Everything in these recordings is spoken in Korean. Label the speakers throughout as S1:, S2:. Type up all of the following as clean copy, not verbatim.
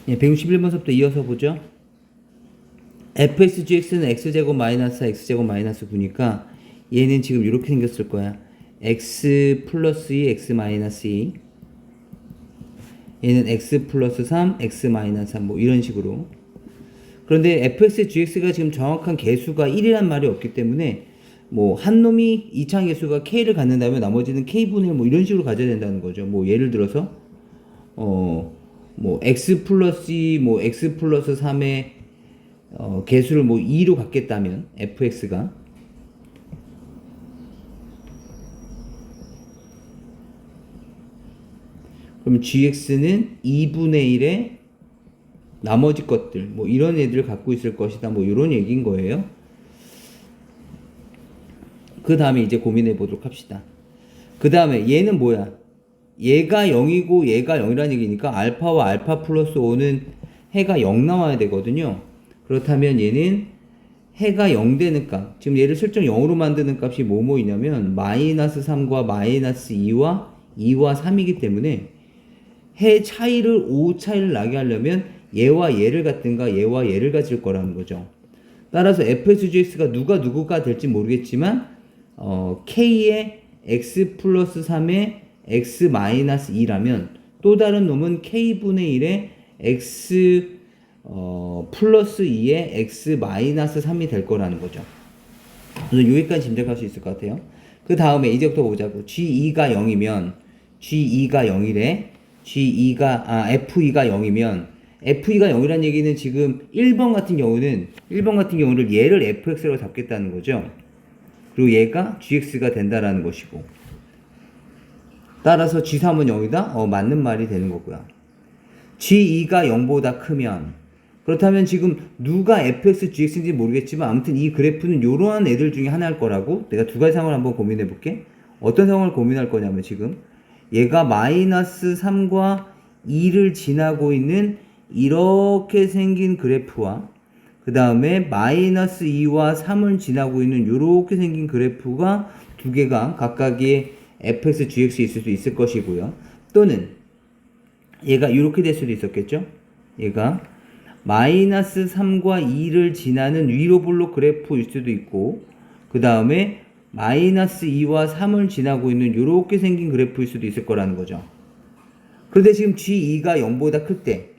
S1: 예, 161번서부터 이어서 보죠. fx gx는 x제곱 마이너스 x제곱 마이너스 9니까 얘는 지금 이렇게 생겼을 거야. x 플러스 2 x 마이너스 2, 얘는 x 플러스 3 x 마이너스 3 뭐 이런 식으로. 그런데 fx gx가 지금 정확한 개수가 1이란 말이 없기 때문에 뭐 한 놈이 이차원 개수가 k를 갖는다면 나머지는 k분의 1 뭐 이런 식으로 가져야 된다는 거죠. 뭐 예를 들어서 뭐 x 플러스 2 뭐 x 플러스 3의 개수를 뭐 2로 갖겠다면 fx가 그럼 gx는 2분의 1의 나머지 것들 뭐 이런 애들을 갖고 있을 것이다 뭐 이런 얘기인 거예요. 그 다음에 이제 고민해 보도록 합시다. 그 다음에 얘는 뭐야? 얘가 0이고 얘가 0이라는 얘기니까 알파와 알파 플러스 5는 해가 0 나와야 되거든요. 그렇다면 얘는 해가 0 되는 값, 지금 얘를 실제 0으로 만드는 값이 뭐뭐이냐면 마이너스 3과 마이너스 2와 2와 3이기 때문에 해 차이를 5 차이를 나게 하려면 얘와 얘를 갖든가 얘와 얘를 가질 거라는 거죠. 따라서 fsgx가 누가 누구가 될지 모르겠지만 k의 x 플러스 3의 x 마이너스 2라면 또 다른 놈은 k분의 1의 x 플러스 2의 x 마이너스 3이 될 거라는 거죠. 그래서 여기까지 짐작할 수 있을 것 같아요. 그 다음에 이제부터 보자고. G2가 0이면 G2가 0이래. F2가 0이면 F2가 0이라는 얘기는 지금 1번 같은 경우를 얘를 fx라고 잡겠다는 거죠. 그리고 얘가 gx가 된다라는 것이고. 따라서 G3은 0이다? 맞는 말이 되는 거고요. G2가 0보다 크면 그렇다면 지금 누가 fx, gx인지 모르겠지만 아무튼 이 그래프는 이러한 애들 중에 하나일 거라고 내가 두 가지 상황을 한번 고민해 볼게. 어떤 상황을 고민할 거냐면 지금 얘가 마이너스 3과 2를 지나고 있는 이렇게 생긴 그래프와 그 다음에 마이너스 2와 3을 지나고 있는 이렇게 생긴 그래프가 두 개가 각각의 fx, gx이 있을 수 있을 것이고요. 또는 얘가 이렇게 될 수도 있었겠죠. 얘가 마이너스 3과 2를 지나는 위로 볼록 그래프일 수도 있고 그 다음에 마이너스 2와 3을 지나고 있는 이렇게 생긴 그래프일 수도 있을 거라는 거죠. 그런데 지금 G2가 0보다 클 때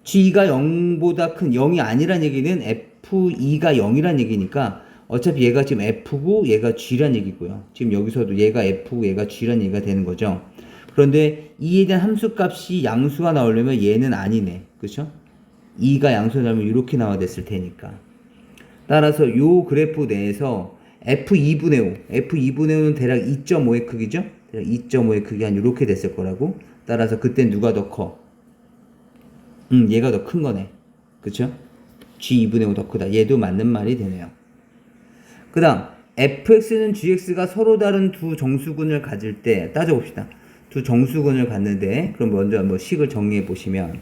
S1: G2가 0보다 큰 0이 아니란 얘기는 F2가 0이란 얘기니까 어차피 얘가 지금 F고 얘가 G란 얘기고요. 지금 여기서도 얘가 F고 얘가 G란 얘기가 되는 거죠. 그런데 2에 대한 함수값이 양수가 나오려면 얘는 아니네. 그렇죠? 2가 양수가 나오면 이렇게 나와 됐을 테니까. 따라서 요 그래프 내에서 F2분의 5는 대략 2.5의 크기죠? 대략 2.5의 크기 한 이렇게 됐을 거라고. 따라서 그땐 누가 더 커? 얘가 더 큰 거네. 그쵸? G2분의 5 더 크다. 얘도 맞는 말이 되네요. 그 다음 fx는 gx가 서로 다른 두 정수근을 가질 때 따져봅시다. 두 정수근을 갖는데 그럼 먼저 한번 식을 정리해 보시면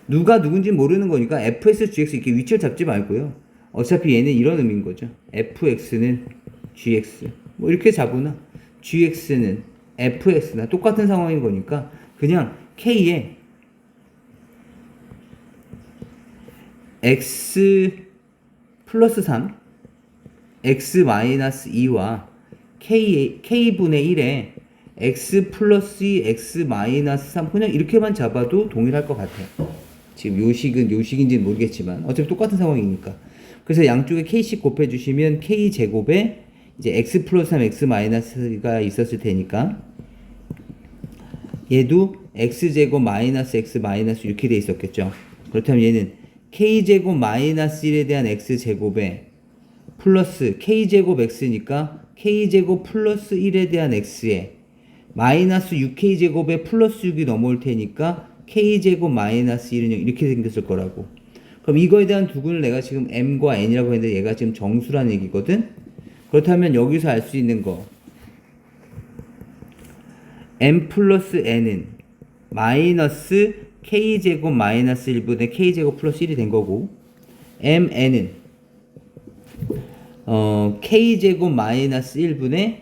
S1: 누가 누군지 모르는 거니까 fx, gx 이렇게 위치를 잡지 말고요. 어차피 얘는 이런 의미인 거죠. fx는 gx 뭐 이렇게 잡으나 gx는 fx나 똑같은 상황인 거니까 그냥 k에 x 플러스 3 x 마이너스 2와 k분의 1에 x 플러스 2 x 마이너스 3 그냥 이렇게만 잡아도 동일할 것 같아요. 지금 요식인지는 모르겠지만 어차피 똑같은 상황이니까. 그래서 양쪽에 k씩 곱해주시면 k 제곱에 이제 x 플러스 3 x 마이너스가 있었을 테니까 얘도 x 제곱 마이너스 x 마이너스 이렇게 돼 있었겠죠. 그렇다면 얘는 k 제곱 마이너스 1에 대한 x 제곱에 플러스 k제곱 x니까 k제곱 플러스 1에 대한 x에 마이너스 6k제곱에 플러스 6이 넘어올 테니까 k제곱 마이너스 1은 이렇게 생겼을 거라고. 그럼 이거에 대한 두근을 내가 지금 m과 n이라고 했는데 얘가 지금 정수라는 얘기거든. 그렇다면 여기서 알 수 있는 거 m 플러스 n은 마이너스 k제곱 마이너스 1분의 k제곱 플러스 1이 된 거고 mn은 k제곱 마이너스 1분의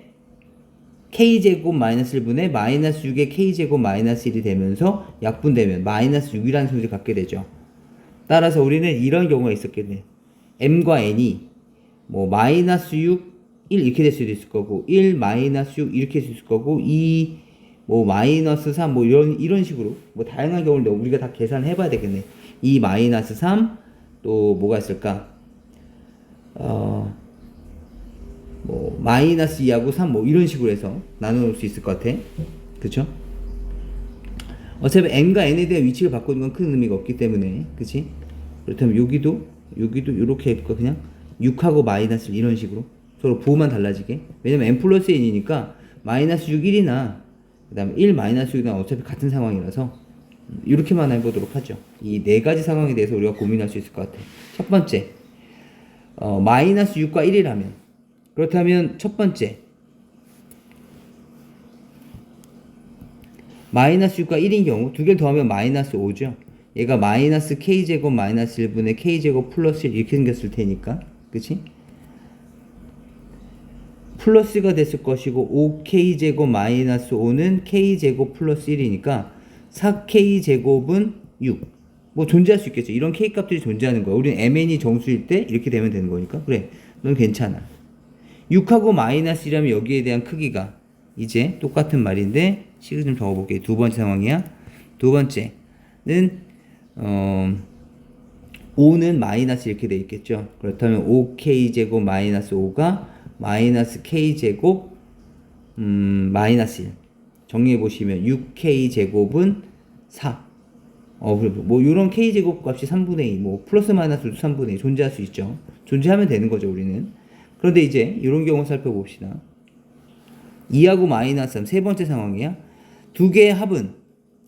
S1: k제곱 마이너스 1분의 마이너스 6의 k제곱 마이너스 1이 되면서 약분되면 마이너스 6이라는 소리를 갖게 되죠. 따라서 우리는 이런 경우가 있었겠네. m과 n이 뭐 마이너스 6, 1 이렇게 될 수도 있을 거고 1 마이너스 6 이렇게 될 수 있을 거고 2 뭐 마이너스 3 뭐 이런 식으로 뭐 다양한 경우인데 우리가 다 계산해 봐야 되겠네. 2 마이너스 3 또 뭐가 있을까? 뭐 마이너스 2하고 3 뭐 이런 식으로 해서 나눠 놓을 수 있을 것 같아. 그쵸? 어차피 n과 n에 대한 위치를 바꾸는 건 큰 의미가 없기 때문에 그치? 그렇다면 여기도 이렇게 해볼까? 그냥 6하고 마이너스 1 이런 식으로 서로 부호만 달라지게. 왜냐면 n 플러스 n이니까 마이너스 6 1이나 그 다음에 1 마이너스 6이나 어차피 같은 상황이라서 이렇게만 해보도록 하죠. 이 네 가지 상황에 대해서 우리가 고민할 수 있을 것 같아. 첫 번째 마이너스 6과 1이라면 그렇다면 첫 번째 마이너스 6과 1인 경우 두 개를 더하면 마이너스 5죠. 얘가 마이너스 k제곱 마이너스 1분의 k제곱 플러스 1 이렇게 생겼을 테니까 그치? 플러스가 됐을 것이고 5k제곱 마이너스 5는 k제곱 플러스 1이니까 4k제곱은 6 뭐 존재할 수 있겠죠. 이런 k 값들이 존재하는 거야. 우리는 mn이 정수일 때 이렇게 되면 되는 거니까 그래 넌 괜찮아. 6하고 마이너스 1이라면 여기에 대한 크기가 이제 똑같은 말인데 식을 좀 적어볼게요. 두 번째 상황이야. 두 번째는 5는 마이너스 이렇게 돼 있겠죠. 그렇다면 5k제곱 마이너스 5가 마이너스 k제곱 마이너스 1 정리해보시면 6k제곱은 4 뭐 요런 k제곱 값이 3분의 2 뭐 플러스 마이너스도 3분의 2 존재할 수 있죠. 존재하면 되는 거죠 우리는. 그런데 이제 이런 경우 살펴봅시다. 2하고 마이너스 3 세 번째 상황이야. 두 개의 합은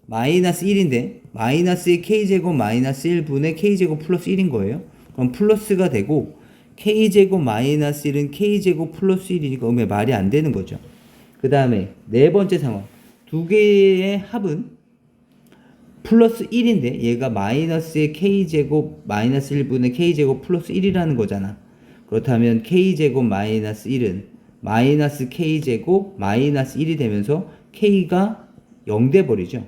S1: 마이너스 1인데 마이너스의 k제곱 마이너스 1분의 k제곱 플러스 1인 거예요. 그럼 플러스가 되고 k제곱 마이너스 1은 k제곱 플러스 1이니까 음의 말이 안 되는 거죠. 그 다음에 네 번째 상황. 두 개의 합은 플러스 1인데 얘가 마이너스의 k제곱 마이너스 1분의 k제곱 플러스 1이라는 거잖아. 그렇다면 k제곱 마이너스 1은 마이너스 k제곱 마이너스 1이 되면서 k가 0 돼버리죠.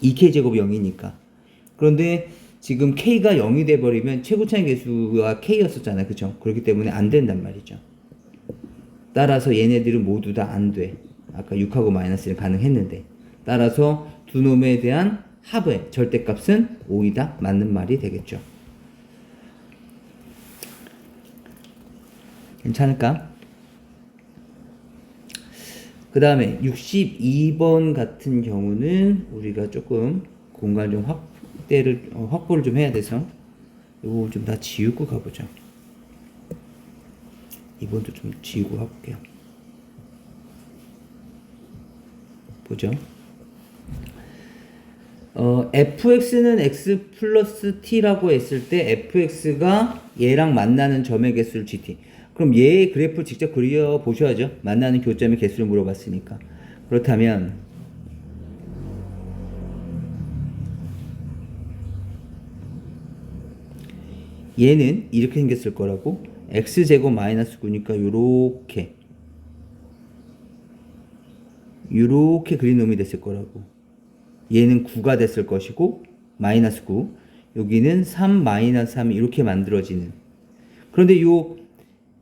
S1: 2k제곱이 0이니까. 그런데 지금 k가 0이 돼버리면 최고차의 개수가 k였었잖아요. 그쵸? 그렇기 때문에 안 된단 말이죠. 따라서 얘네들은 모두 다 안 돼. 아까 6하고 마이너스는 가능했는데. 따라서 두 놈에 대한 합의 절대값은 5이다. 맞는 말이 되겠죠. 괜찮을까? 그 다음에 62번 같은 경우는 우리가 조금 공간 좀 확보를 좀 해야 돼서 이거 좀 다 지우고 가보죠. 이번도 좀 지우고 가볼게요. 보죠. fx는 x 플러스 t라고 했을 때 fx가 얘랑 만나는 점의 개수를 gt. 그럼 얘의 그래프를 직접 그려 보셔야죠. 만나는 교점의 개수를 물어봤으니까. 그렇다면 얘는 이렇게 생겼을 거라고. x제곱 마이너스 9니까 요렇게 그린 놈이 됐을 거라고. 얘는 9가 됐을 것이고 마이너스 9 여기는 3 마이너스 3이 이렇게 만들어지는. 그런데 요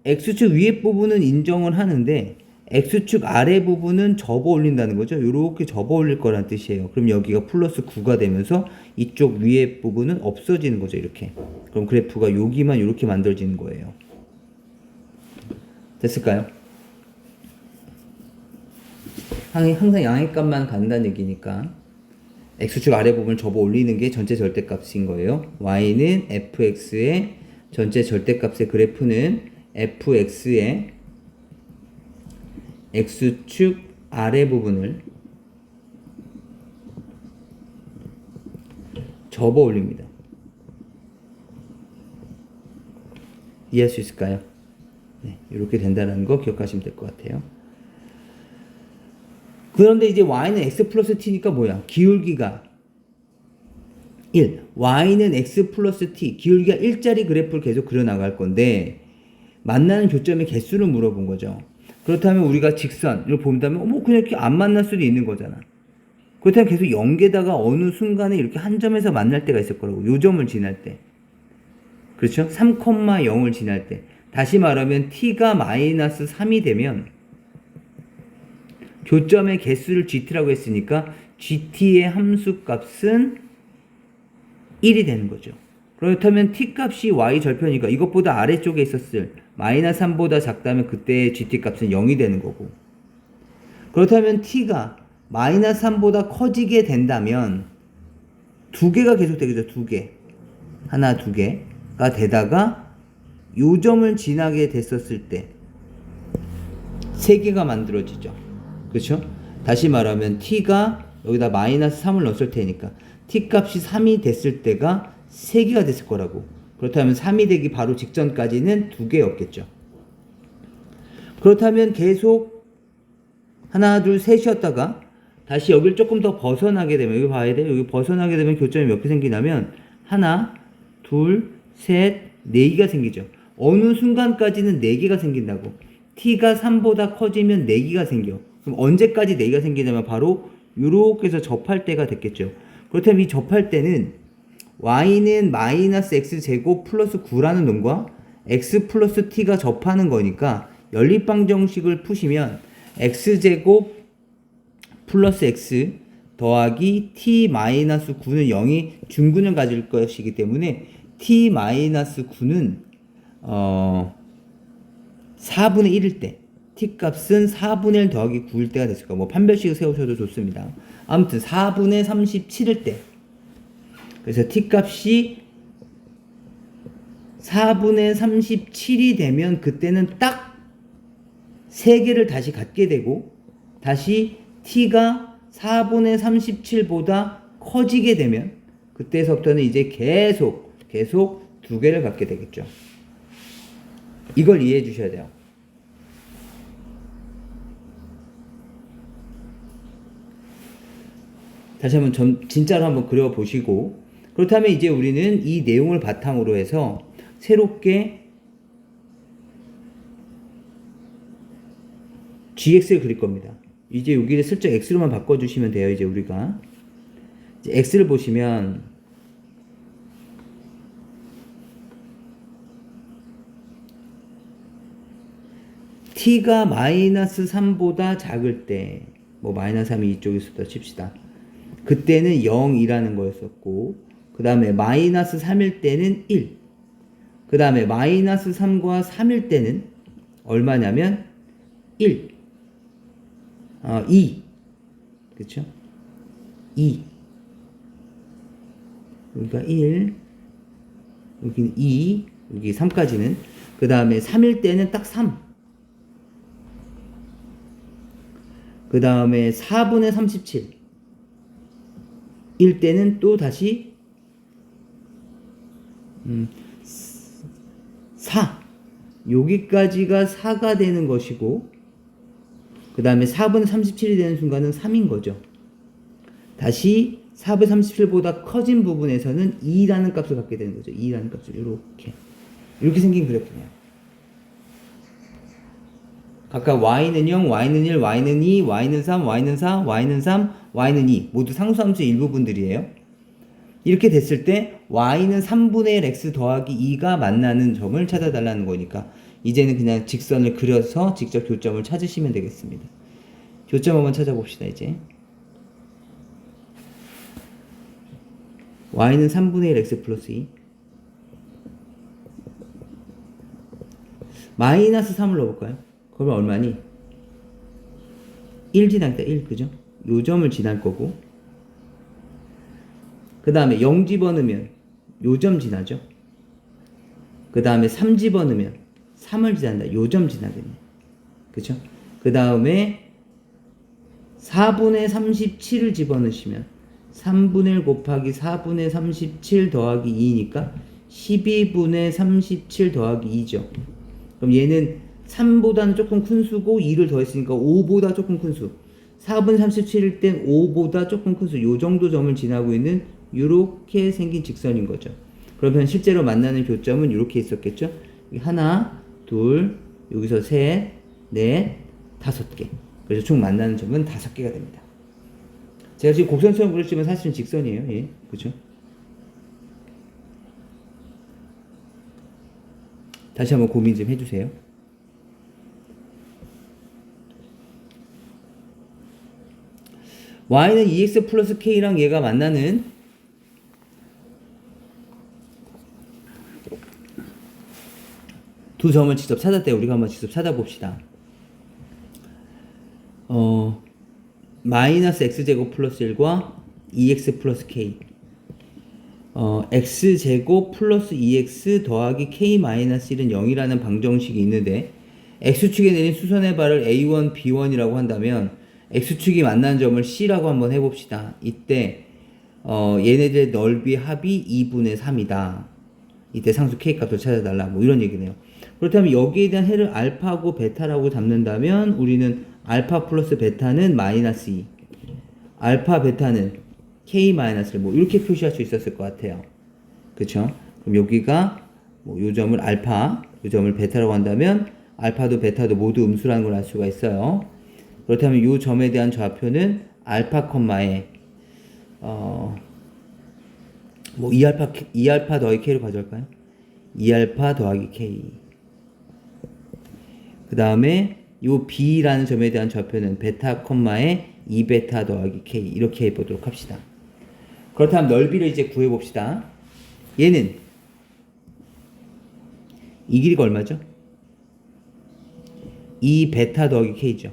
S1: x축 위에 부분은 인정을 하는데 x축 아래 부분은 접어 올린다는 거죠. 이렇게 접어 올릴 거란 뜻이에요. 그럼 여기가 플러스 9가 되면서 이쪽 위에 부분은 없어지는 거죠. 이렇게. 그럼 그래프가 여기만 이렇게 만들어지는 거예요. 됐을까요? 항상 양의값만 간다는 얘기니까 x축 아래 부분을 접어 올리는 게 전체 절대값인 거예요. y는 fx의 전체 절대값의 그래프는 fx의 x축 아래 부분을 접어 올립니다. 이해할 수 있을까요? 네, 이렇게 된다는 거 기억하시면 될 것 같아요. 그런데 이제 y는 x 플러스 t니까 뭐야? 기울기가 1. y는 x 플러스 t. 기울기가 1짜리 그래프를 계속 그려나갈 건데 만나는 교점의 개수를 물어본 거죠. 그렇다면 우리가 직선을 본다면 뭐 그냥 이렇게 안 만날 수도 있는 거잖아. 그렇다면 계속 연계다가 어느 순간에 이렇게 한 점에서 만날 때가 있을 거라고. 요 점을 지날 때. 그렇죠? 3,0을 지날 때. 다시 말하면 t가 마이너스 3이 되면 교점의 개수를 gt라고 했으니까 gt의 함수값은 1이 되는 거죠. 그렇다면 t값이 y 절편이니까 이것보다 아래쪽에 있었을 마이너스 3보다 작다면 그때 gt값은 0이 되는 거고, 그렇다면 t가 마이너스 3보다 커지게 된다면 두 개가 계속 되겠죠. 두 개. 하나, 두 개가 되다가 요 점을 지나게 됐었을 때 세 개가 만들어지죠. 그렇죠? 다시 말하면 t가 여기다 마이너스 3을 넣었을 테니까 t값이 3이 됐을 때가 3개가 됐을 거라고. 그렇다면 3이 되기 바로 직전까지는 2개였겠죠. 그렇다면 계속 하나, 둘, 셋이었다가 다시 여기를 조금 더 벗어나게 되면, 여기 봐야 돼. 여기 벗어나게 되면 교점이 몇 개 생기냐면 하나, 둘, 셋, 4개가 생기죠. 어느 순간까지는 4개가 생긴다고. t가 3보다 커지면 4개가 생겨. 그럼 언제까지 4개가 생기냐면 바로 요렇게 해서 접할 때가 됐겠죠. 그렇다면 이 접할 때는 y는 마이너스 x제곱 플러스 9라는 놈과 x 플러스 t가 접하는 거니까 연립방정식을 푸시면 x제곱 플러스 x 더하기 t 마이너스 9는 0이 중근을 가질 것이기 때문에 t 마이너스 9는 4분의 1일 때 t값은 4분의 1 더하기 9일 때가 됐을 거예요. 뭐 판별식을 세우셔도 좋습니다. 아무튼 4분의 37일 때, 그래서 t값이 4분의 37이 되면 그때는 딱 3개를 다시 갖게 되고, 다시 t가 4분의 37보다 커지게 되면 그때서부터는 이제 계속 2개를 갖게 되겠죠. 이걸 이해해 주셔야 돼요. 다시 한번 진짜로 한번 그려보시고, 그렇다면 이제 우리는 이 내용을 바탕으로 해서 새롭게 gx를 그릴 겁니다. 이제 여기를 슬쩍 x로만 바꿔주시면 돼요. 이제 우리가 이제 x를 보시면 t가 마이너스 3보다 작을 때, 뭐 마이너스 3이 이쪽에 있었다 칩시다. 그때는 0이라는 거였었고, 그 다음에 마이너스 3일 때는 1, 그 다음에 마이너스 3과 3일 때는 얼마냐면 1, 2, 그쵸? 2, 여기가 1, 여기는 2, 여기 3까지는, 그 다음에 3일 때는 딱 3, 그 다음에 4분의 37 일 때는 또 다시 4, 여기까지가 4가 되는 것이고, 그 다음에 4분의 37이 되는 순간은 3인 거죠. 다시 4분의 37보다 커진 부분에서는 2라는 값을 갖게 되는 거죠. 2라는 값을 이렇게 생긴 그래프네요. 각각 y는 0, y는 1, y는 2, y는 3, y는 4, y는 3, y는 2 모두 상수함수의 일부분들이에요. 이렇게 됐을 때 y는 3분의 1 x 더하기 2가 만나는 점을 찾아달라는 거니까 이제는 그냥 직선을 그려서 직접 교점을 찾으시면 되겠습니다. 교점 한번 찾아봅시다. 이제 y는 3분의 1 x 플러스 2, 마이너스 3을 넣어볼까요? 그러면 얼마니? 1 지나겠다. 1, 그죠? 요 점을 지날 거고, 그 다음에 0 집어넣으면 요 점 지나죠? 그 다음에 3 집어넣으면 3을 지난다. 요 점 지나겠네. 그죠? 그 다음에 4분의 37을 집어넣으시면 3분의 1 곱하기 4분의 37 더하기 2니까 12분의 37 더하기 2죠. 그럼 얘는 3보다는 조금 큰 수고 2를 더했으니까 5보다 조금 큰 수. 4분의 37일 땐 5보다 조금 큰 수. 요 정도 점을 지나고 있는 이렇게 생긴 직선인 거죠. 그러면 실제로 만나는 교점은 이렇게 있었겠죠. 하나, 둘, 여기서 셋, 넷, 5개. 그래서 총 만나는 점은 5개가 됩니다. 제가 지금 곡선처럼 그렸지만 사실은 직선이에요. 예, 그죠? 다시 한번 고민 좀 해주세요. y는 2x 플러스 k랑 얘가 만나는 두 점을 직접 찾았대요. 우리가 한번 직접 찾아봅시다. 마이너스 x제곱 플러스 1과 2x 플러스 k x제곱 플러스 2x 더하기 k 마이너스 1은 0이라는 방정식이 있는데 x축에 내린 수선의 발을 a1, b1이라고 한다면 x축이 만나는 점을 c라고 한번 해봅시다. 이때 얘네들의 넓이 합이 2분의 3이다. 이때 상수 k 값을 찾아달라. 뭐 이런 얘기네요. 그렇다면 여기에 대한 해를 알파하고 베타라고 잡는다면 우리는 알파 플러스 베타는 마이너스 2, 알파 베타는 k 마이너스 1, 뭐 이렇게 표시할 수 있었을 것 같아요. 그쵸? 그럼 여기가 뭐 요 점을 알파, 요 점을 베타라고 한다면 알파도 베타도 모두 음수라는 걸 알 수가 있어요. 그렇다면 요 점에 대한 좌표는 알파 콤마에 뭐 2알파 더하기 k로 가져올까요? 2알파 더하기 k. 그 다음에 요 b라는 점에 대한 좌표는 베타 콤마에 2베타 더하기 k 이렇게 해보도록 합시다. 그렇다면 넓이를 이제 구해봅시다. 얘는 이 길이가 얼마죠? 2베타 더하기 k죠.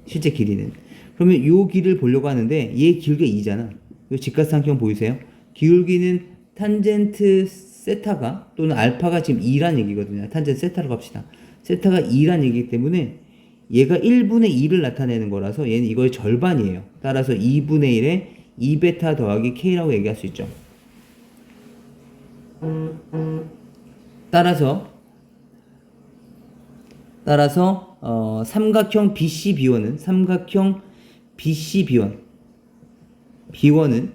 S1: 실제 길이는. 그러면 요 길이를 보려고 하는데 얘 길게 2잖아. 요 직각삼각형 보이세요? 기울기는 탄젠트 세타가 또는 알파가 지금 2란 얘기거든요. 탄젠트 세타로 갑시다. 세타가 2란 얘기이기 때문에 얘가 1분의 2를 나타내는 거라서 얘는 이거의 절반이에요. 따라서 2분의 1에 2베타 더하기 k라고 얘기할 수 있죠. 따라서 삼각형 BCB1은 B1은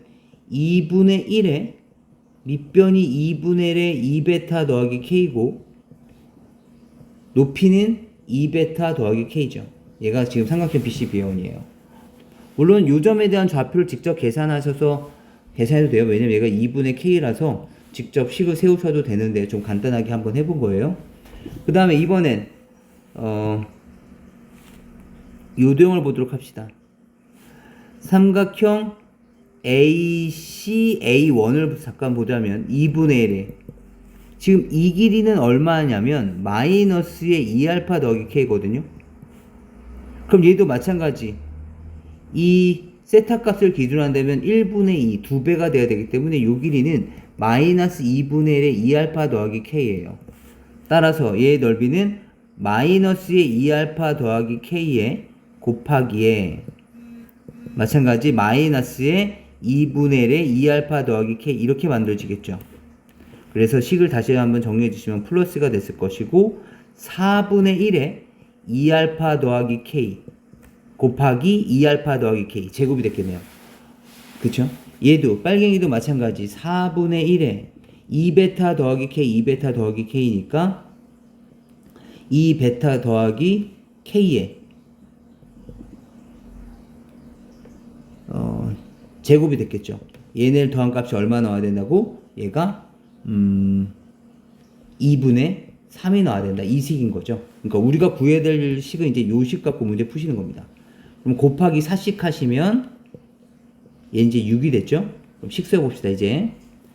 S1: 2분의 1에 밑변이 2분의 1에 2베타 더하기 k고 높이는 2베타 더하기 k죠. 얘가 지금 삼각형 BCB1이에요. 물론 요 점에 대한 좌표를 직접 계산하셔서 계산해도 돼요. 왜냐면 얘가 2분의 k라서 직접 식을 세우셔도 되는데 좀 간단하게 한번 해본 거예요. 그 다음에 이번엔 요도형을 보도록 합시다. 삼각형 ACA1을 잠깐 보자면 2분의 1에 지금 이 길이는 얼마냐면 마이너스의 2알파 더하기 k거든요. 그럼 얘도 마찬가지. 이 세타 값을 기준으로 한다면 1분의 2, 2배가 돼야 되기 때문에 이 길이는 마이너스 2분의 1의 2알파 더하기 k예요. 따라서 얘의 넓이는 마이너스의 2알파 더하기 k에 곱하기에 마찬가지 마이너스의 2분의 1의 2알파 더하기 k 이렇게 만들어지겠죠. 그래서 식을 다시 한번 정리해 주시면 플러스가 됐을 것이고 4분의 1에 2알파 더하기 k 곱하기 2알파 더하기 k 제곱이 됐겠네요. 그쵸? 얘도 빨갱이도 마찬가지 4분의 1에 2베타 더하기 k 2베타 더하기 k니까 2베타 더하기 k에 제곱이 됐겠죠. 얘네를 더한 값이 얼마 나와야 된다고? 얘가 2분의 3이 나와야 된다. 이 식인 거죠. 그러니까 우리가 구해야 될 식은 이제 요 식 갖고 문제 푸시는 겁니다. 그럼 곱하기 4씩 하시면 얘 이제 6이 됐죠? 그럼 식 써봅시다. 이제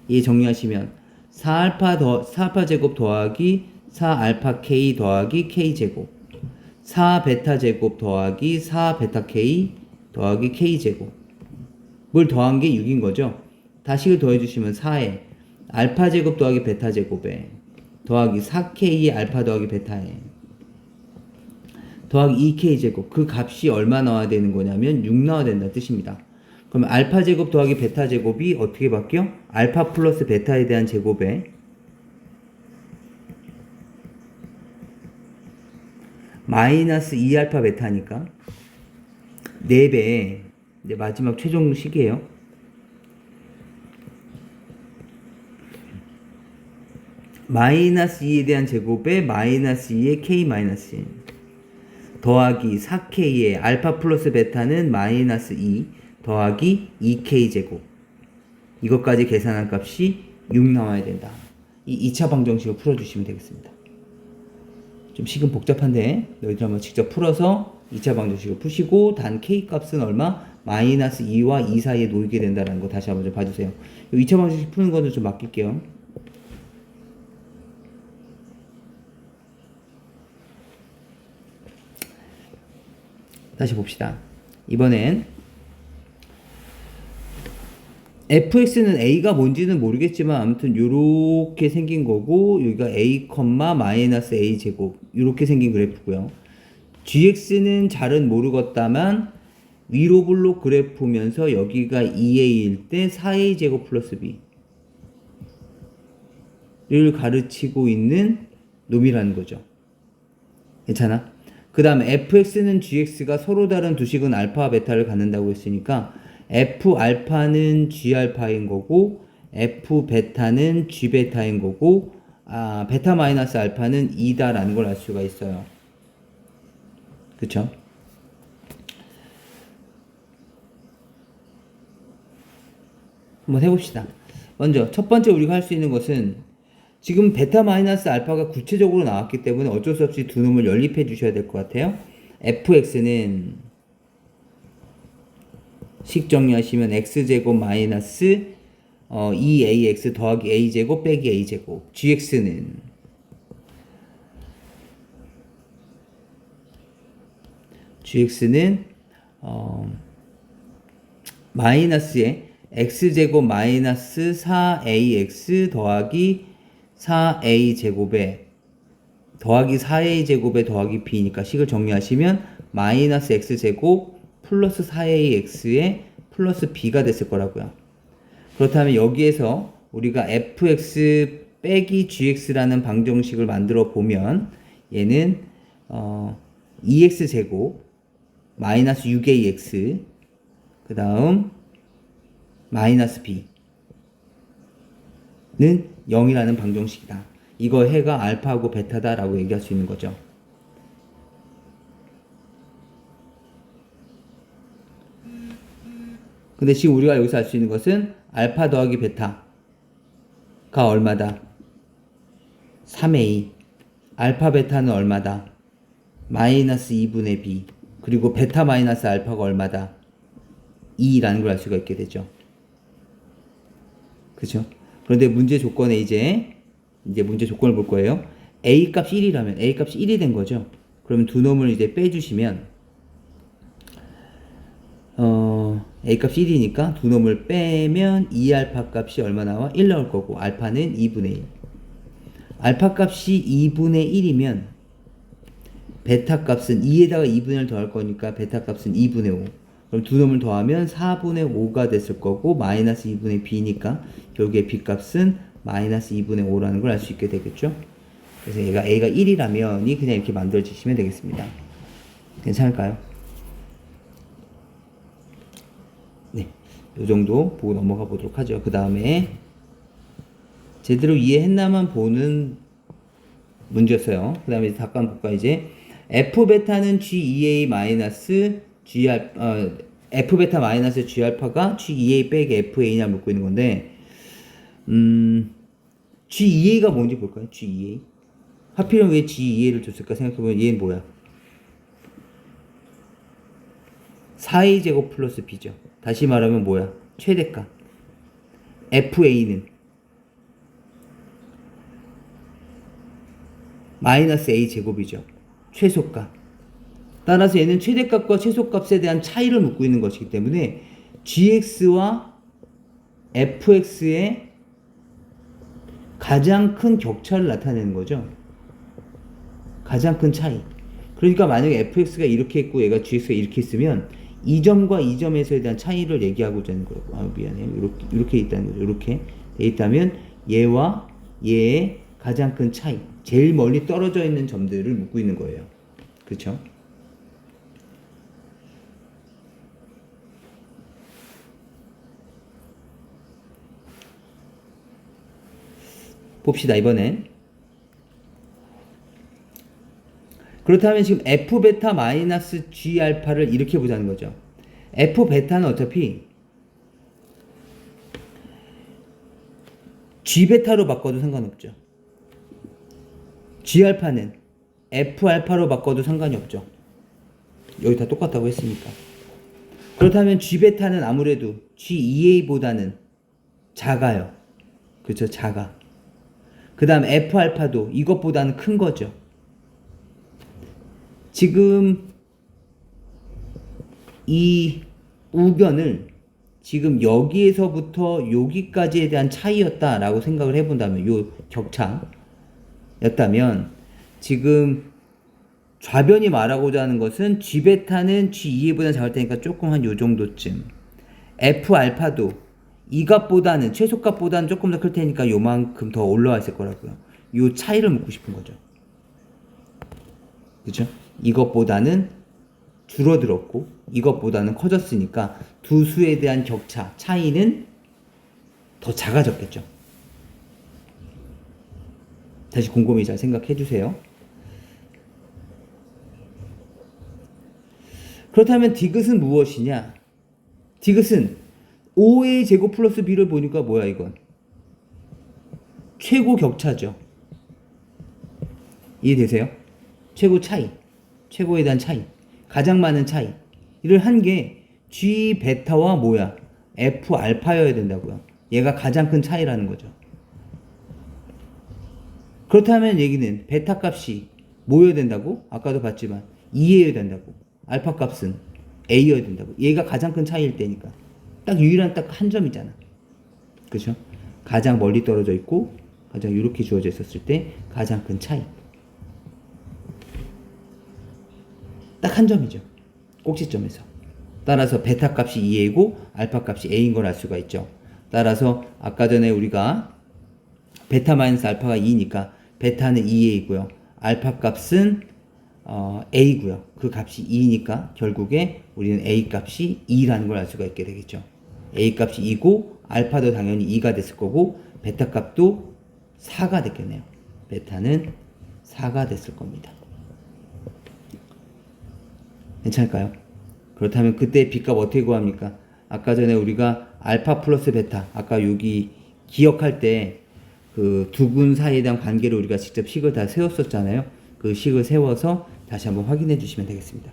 S1: 얘 정리하시면 4알파 제곱 더하기 4알파 k 더하기 k 제곱 4베타 제곱 더하기 4베타 k 더하기 k 제곱 뭘 더한 게 6인 거죠. 다식을 더해주시면 4에 알파 제곱 더하기 베타 제곱에 더하기 4k 알파 더하기 베타에 더하기 2k 제곱 그 값이 얼마 나와야 되는 거냐면 6 나와야 된다는 뜻입니다. 그럼 알파 제곱 더하기 베타 제곱이 어떻게 바뀌어? 알파 플러스 베타에 대한 제곱에 마이너스 2알파 베타니까 4배 이제 마지막 최종 식이에요. 마이너스 2에 대한 제곱에 마이너스 2의 k 마이너스 1 더하기 4K의 알파 플러스 베타는 마이너스 2 더하기 2K 제곱. 이것까지 계산한 값이 6 나와야 된다. 이 2차 방정식을 풀어주시면 되겠습니다. 좀 식은 복잡한데 너희들 한번 직접 풀어서 2차 방정식을 푸시고 단 K 값은 얼마? 마이너스 2와 2 사이에 놓이게 된다는 거 다시 한번 좀 봐주세요. 2차 방정식 푸는 거는 좀 맡길게요. 다시 봅시다. 이번엔 fx는 a가 뭔지는 모르겠지만 아무튼 요렇게 생긴 거고 여기가 a, 마이너스 a 제곱 요렇게 생긴 그래프고요. gx는 잘은 모르겠다만 위로 블록 그래프면서 여기가 2a일 때 4a 제곱 플러스 b를 가르치고 있는 놈이라는 거죠. 괜찮아? 그 다음에 fx는 gx가 서로 다른 두 식은 알파와 베타를 갖는다고 했으니까 f 알파는 g 알파인 거고 f 베타는 g 베타인 거고 베타 마이너스 알파는 2다라는 걸 알 수가 있어요. 그쵸? 한번 해봅시다. 먼저 첫 번째 우리가 할 수 있는 것은 지금 베타 마이너스 알파가 구체적으로 나왔기 때문에 어쩔 수 없이 두 놈을 연립해 주셔야 될 것 같아요. fx는 식 정리하시면 x제곱 마이너스 2ax 더하기 a제곱 빼기 a제곱. gx는 마이너스에 x제곱 마이너스 4ax 더하기 4a제곱에 더하기 4a제곱에 더하기 b니까 식을 정리하시면 마이너스 x제곱 플러스 4ax에 플러스 b가 됐을 거라고요. 그렇다면 여기에서 우리가 fx 빼기 gx라는 방정식을 만들어 보면 얘는 2x제곱 마이너스 6ax 그 다음 마이너스 b는 0이라는 방정식이다. 이거 해가 알파하고 베타다라고 얘기할 수 있는 거죠. 근데 지금 우리가 여기서 알 수 있는 것은 알파 더하기 베타가 얼마다? 3a. 알파 베타는 얼마다? 마이너스 2분의 b. 그리고 베타 마이너스 알파가 얼마다? 2라는 걸 알 수가 있게 되죠. 그죠? 그런데 문제 조건에 이제 문제 조건을 볼 거예요. a 값이 1이라면 a 값이 1이 된 거죠. 그러면 두 놈을 이제 빼주시면 a 값이 1이니까 두 놈을 빼면 2알파 값이 얼마 나와? 1 나올 거고 알파는 2분의 1. 알파 값이 2분의 1이면 베타 값은 2에다가 2분의 1 더할 거니까 베타 값은 2분의 5. 그럼 두 놈을 더하면 4분의 5가 됐을 거고 마이너스 2분의 b니까 결국에 b 값은 마이너스 2분의 5라는 걸 알 수 있게 되겠죠. 그래서 얘가 a가 1이라면 그냥 이렇게 만들어주시면 되겠습니다. 괜찮을까요? 네, 이 정도 보고 넘어가 보도록 하죠. 그 다음에 제대로 이해했나만 보는 문제였어요. 그 다음에 잠깐 볼까 이제 f 베타는 g2a 마이너스 f 베타 마이너스 g 알파가 g2a 빼기 fa냐 묻고 있는 건데 g2a가 뭔지 볼까요? g2a 하필이면 왜 g2a를 줬을까 생각해보면 얘는 뭐야? 4a 제곱 플러스 b죠. 다시 말하면 뭐야? 최대값. fa는 마이너스 a 제곱이죠. 최소값. 따라서 얘는 최대값과 최소값에 대한 차이를 묻고 있는 것이기 때문에 gx와 fx의 가장 큰 격차를 나타내는 거죠. 가장 큰 차이. 그러니까 만약에 fx가 이렇게 있고 얘가 gx가 이렇게 있으면 이 점과 이 점에서에 대한 차이를 얘기하고자 하는 거예요. 미안해요. 이렇게 있다는 거죠. 이렇게 돼 있다면 얘와 얘의 가장 큰 차이, 제일 멀리 떨어져 있는 점들을 묻고 있는 거예요. 그렇죠? 봅시다 이번엔. 그렇다면 지금 f 베타 마이너스 g 알파를 이렇게 보자는 거죠. f 베타는 어차피 g 베타로 바꿔도 상관없죠. g 알파는 f 알파로 바꿔도 상관이 없죠. 여기 다 똑같다고 했으니까. 그렇다면 g 베타는 아무래도 g EA보다는 작아요. 그렇죠? 작아. 그 다음 f 알파도 이것보다는 큰 거죠. 지금 이 우변을 지금 여기에서부터 여기까지에 대한 차이였다라고 생각을 해본다면, 요 격차였다면 지금 좌변이 말하고자 하는 것은 g 베타는 g 2보다 작을 테니까 조금 한 요 정도쯤, f 알파도 이 값보다는 최소값보다는 조금 더 클 테니까 요만큼 더 올라와 있을 거라고요. 요 차이를 묻고 싶은 거죠. 그죠? 이것보다는 줄어들었고 이것보다는 커졌으니까 두 수에 대한 격차, 차이는 더 작아졌겠죠. 다시 곰곰이 잘 생각해 주세요. 그렇다면 디귿은 무엇이냐? 디귿은 5의 제곱 플러스 b를 보니까 뭐야 이건? 최고 격차죠. 이해되세요? 최고 차이, 최고에 대한 차이, 가장 많은 차이. 이를 한 게 G 베타와 뭐야? F 알파여야 된다고요. 얘가 가장 큰 차이라는 거죠. 그렇다면 얘기는 베타 값이 뭐여야 된다고? 아까도 봤지만 2여야 된다고. 알파 값은 A여야 된다고. 얘가 가장 큰 차이일 때니까. 딱 유일한 딱 한 점이잖아. 그죠? 가장 멀리 떨어져 있고 가장 이렇게 주어져 있었을 때 가장 큰 차이. 딱 한 점이죠. 꼭지점에서. 따라서 베타 값이 2A고 알파 값이 A인 걸 알 수가 있죠. 따라서 아까 전에 우리가 베타 마이너스 알파가 2니까 베타는 2A고요. 알파 값은 A고요. 그 값이 2니까 결국에 우리는 A 값이 2라는 걸 알 수가 있게 되겠죠. A 값이 2고 알파도 당연히 2가 됐을 거고 베타 값도 4가 됐겠네요. 베타는 4가 됐을 겁니다. 괜찮을까요? 그렇다면 그때 B값 어떻게 구합니까? 아까 전에 우리가 알파 플러스 베타, 아까 여기 기억할 때 그 두 군 사이에 대한 관계를 우리가 직접 식을 다 세웠었잖아요. 그 식을 세워서 다시 한번 확인해 주시면 되겠습니다.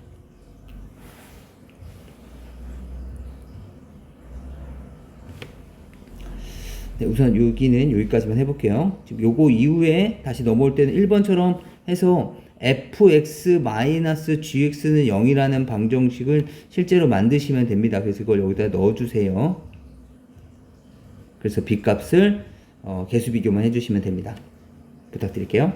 S1: 네, 우선 여기는 여기까지만 해볼게요. 지금 요거 이후에 다시 넘어올 때는 1번처럼 해서 fx-gx는 0이라는 방정식을 실제로 만드시면 됩니다. 그래서 이걸 여기다 넣어주세요. 그래서 b값을 개수 비교만 해주시면 됩니다. 부탁드릴게요.